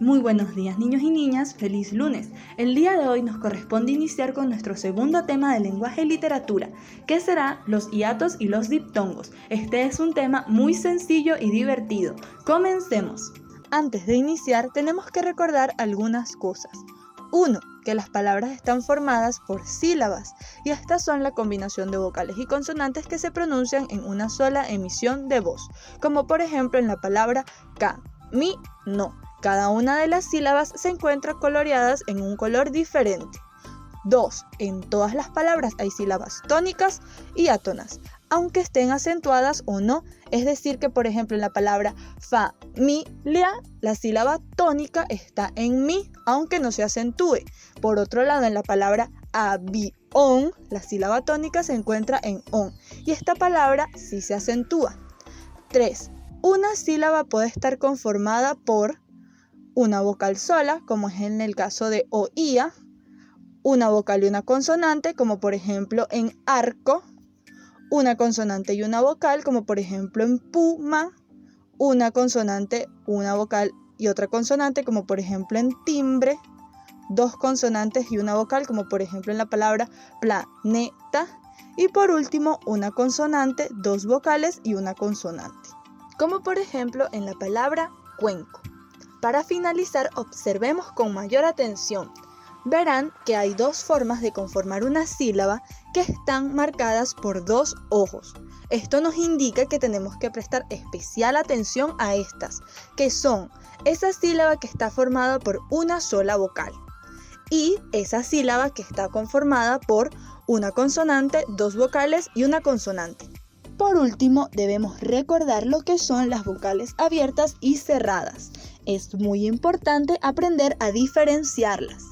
Muy buenos días niños y niñas, feliz lunes. El día de hoy nos corresponde iniciar con nuestro segundo tema de lenguaje y literatura, que será los hiatos y los diptongos. Este es un tema muy sencillo y divertido. Comencemos. Antes de iniciar tenemos que recordar algunas cosas. 1. Que las palabras están formadas por sílabas y estas son la combinación de vocales y consonantes que se pronuncian en una sola emisión de voz, como por ejemplo en la palabra camino. Cada una de las sílabas se encuentra coloreadas en un color diferente. 2. En todas las palabras hay sílabas tónicas y átonas, aunque estén acentuadas o no. Es decir que, por ejemplo, en la palabra familia, la sílaba tónica está en mi, aunque no se acentúe. Por otro lado, en la palabra avión, la sílaba tónica se encuentra en on, y esta palabra sí se acentúa. 3. Una sílaba puede estar conformada por una vocal sola, como es en el caso de oía, una vocal y una consonante, como por ejemplo en arco, una consonante y una vocal, como por ejemplo en puma, una consonante, una vocal y otra consonante, como por ejemplo en timbre, dos consonantes y una vocal, como por ejemplo en la palabra planeta, y por último una consonante, dos vocales y una consonante, como por ejemplo en la palabra cuenco. Para finalizar, observemos con mayor atención. Verán que hay dos formas de conformar una sílaba que están marcadas por dos ojos. Esto nos indica que tenemos que prestar especial atención a estas, que son esa sílaba que está formada por una sola vocal y esa sílaba que está conformada por una consonante, dos vocales y una consonante. Por último, debemos recordar lo que son las vocales abiertas y cerradas. Es muy importante aprender a diferenciarlas.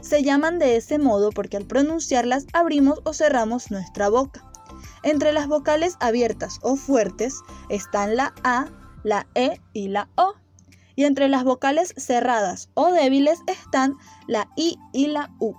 Se llaman de ese modo porque al pronunciarlas abrimos o cerramos nuestra boca. Entre las vocales abiertas o fuertes están la A, la E y la O. Y entre las vocales cerradas o débiles están la I y la U.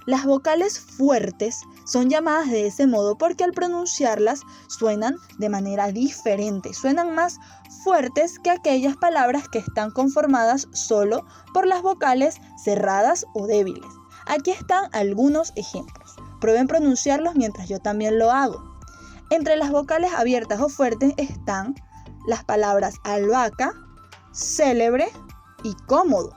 Las vocales fuertes son llamadas de ese modo porque al pronunciarlas suenan de manera diferente, suenan más fuertes que aquellas palabras que están conformadas solo por las vocales cerradas o débiles. Aquí están algunos ejemplos. Prueben pronunciarlos mientras yo también lo hago. Entre las vocales abiertas o fuertes están las palabras albahaca, célebre y cómodo.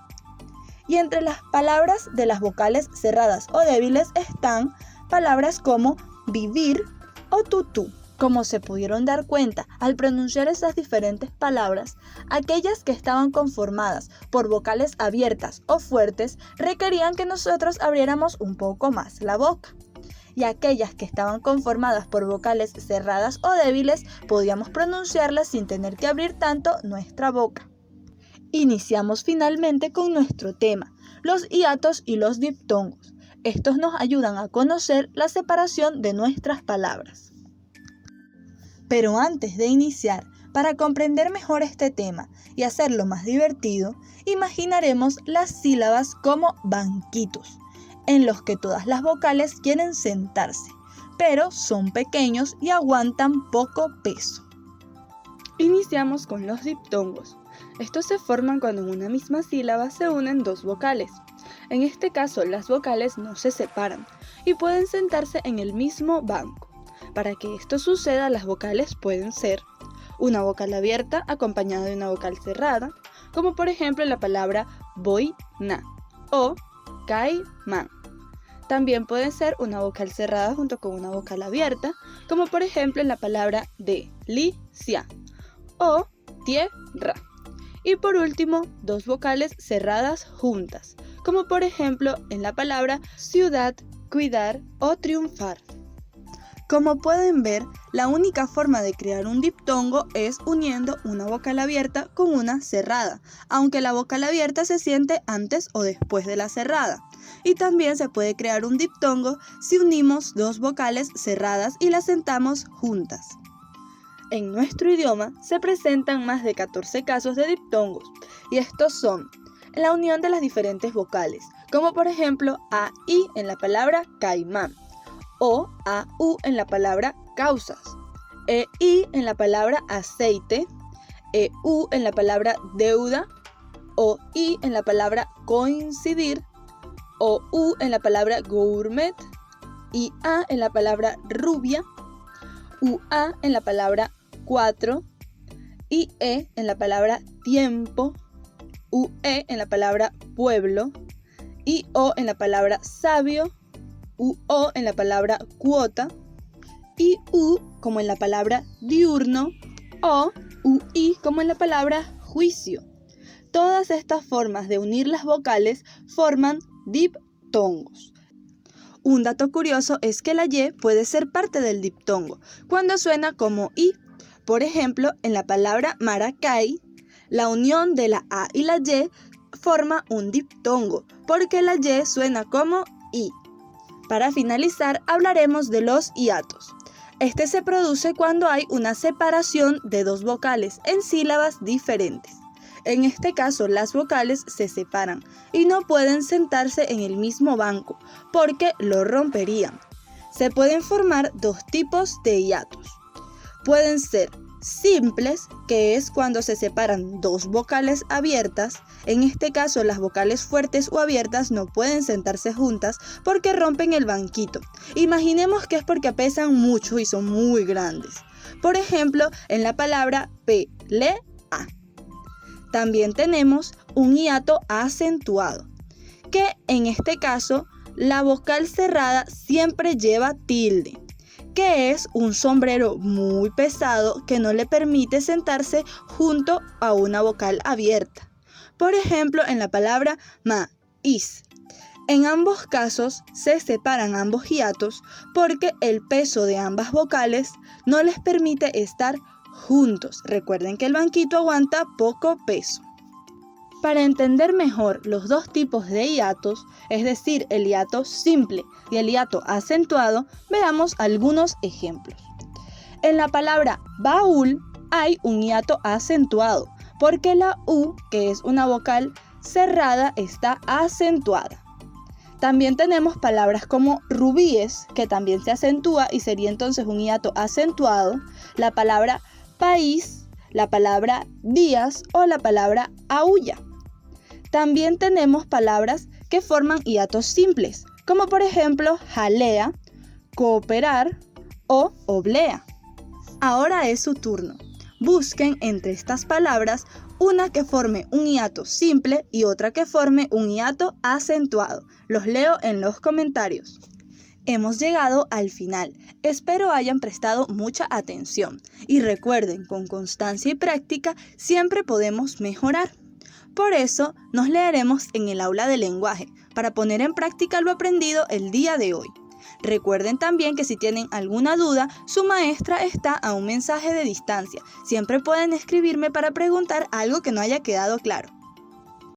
Y entre las palabras de las vocales cerradas o débiles están palabras como vivir o tutú. Como se pudieron dar cuenta, al pronunciar esas diferentes palabras, aquellas que estaban conformadas por vocales abiertas o fuertes requerían que nosotros abriéramos un poco más la boca. Y aquellas que estaban conformadas por vocales cerradas o débiles, podíamos pronunciarlas sin tener que abrir tanto nuestra boca. Iniciamos finalmente con nuestro tema, los hiatos y los diptongos. Estos nos ayudan a conocer la separación de nuestras palabras. Pero antes de iniciar, para comprender mejor este tema y hacerlo más divertido, imaginaremos las sílabas como banquitos, en los que todas las vocales quieren sentarse, pero son pequeños y aguantan poco peso. Iniciamos con los diptongos. Estos se forman cuando en una misma sílaba se unen dos vocales. En este caso, las vocales no se separan y pueden sentarse en el mismo banco. Para que esto suceda, las vocales pueden ser una vocal abierta acompañada de una vocal cerrada, como por ejemplo en la palabra boina o caimán. También puede ser una vocal cerrada junto con una vocal abierta, como por ejemplo en la palabra delicia o tierra. Y por último, dos vocales cerradas juntas, como por ejemplo en la palabra ciudad, cuidar o triunfar. Como pueden ver, la única forma de crear un diptongo es uniendo una vocal abierta con una cerrada, aunque la vocal abierta se siente antes o después de la cerrada. Y también se puede crear un diptongo si unimos dos vocales cerradas y las sentamos juntas. En nuestro idioma se presentan más de 14 casos de diptongos, y estos son la unión de las diferentes vocales, como por ejemplo AI en la palabra caimán, o AU en la palabra causas, EI en la palabra aceite, EU en la palabra deuda, o I en la palabra coincidir, o U en la palabra gourmet, y A en la palabra rubia, UA en la palabra cuatro, y E en la palabra tiempo, UE en la palabra pueblo, y O en la palabra sabio, UO en la palabra cuota, y U como en la palabra diurno, o UI como en la palabra juicio. Todas estas formas de unir las vocales forman diptongos. Un dato curioso es que la Y puede ser parte del diptongo cuando suena como I. Por ejemplo, en la palabra Maracay, la unión de la A y la Y forma un diptongo porque la Y suena como I. Para finalizar, hablaremos de los hiatos. Este se produce cuando hay una separación de dos vocales en sílabas diferentes. En este caso, las vocales se separan y no pueden sentarse en el mismo banco porque lo romperían. Se pueden formar dos tipos de hiatos. Pueden ser simples, que es cuando se separan dos vocales abiertas. En este caso, las vocales fuertes o abiertas no pueden sentarse juntas porque rompen el banquito. Imaginemos que es porque pesan mucho y son muy grandes. Por ejemplo, en la palabra pelea. También tenemos un hiato acentuado, que en este caso la vocal cerrada siempre lleva tilde, que es un sombrero muy pesado que no le permite sentarse junto a una vocal abierta. Por ejemplo, en la palabra maíz. En ambos casos se separan ambos hiatos porque el peso de ambas vocales no les permite estar juntos. Recuerden que el banquito aguanta poco peso. Para entender mejor los dos tipos de hiatos, es decir, el hiato simple y el hiato acentuado, veamos algunos ejemplos. En la palabra baúl hay un hiato acentuado, porque la U, que es una vocal cerrada, está acentuada. También tenemos palabras como rubíes, que también se acentúa y sería entonces un hiato acentuado, la palabra país, la palabra días o la palabra aúlla. También tenemos palabras que forman hiatos simples, como por ejemplo jalea, cooperar o oblea. Ahora es su turno. Busquen entre estas palabras una que forme un hiato simple y otra que forme un hiato acentuado. Los leo en los comentarios. Hemos llegado al final. Espero hayan prestado mucha atención y recuerden, con constancia y práctica siempre podemos mejorar. Por eso nos leeremos en el aula de lenguaje para poner en práctica lo aprendido el día de hoy. Recuerden también que si tienen alguna duda, su maestra está a un mensaje de distancia. Siempre pueden escribirme para preguntar algo que no haya quedado claro.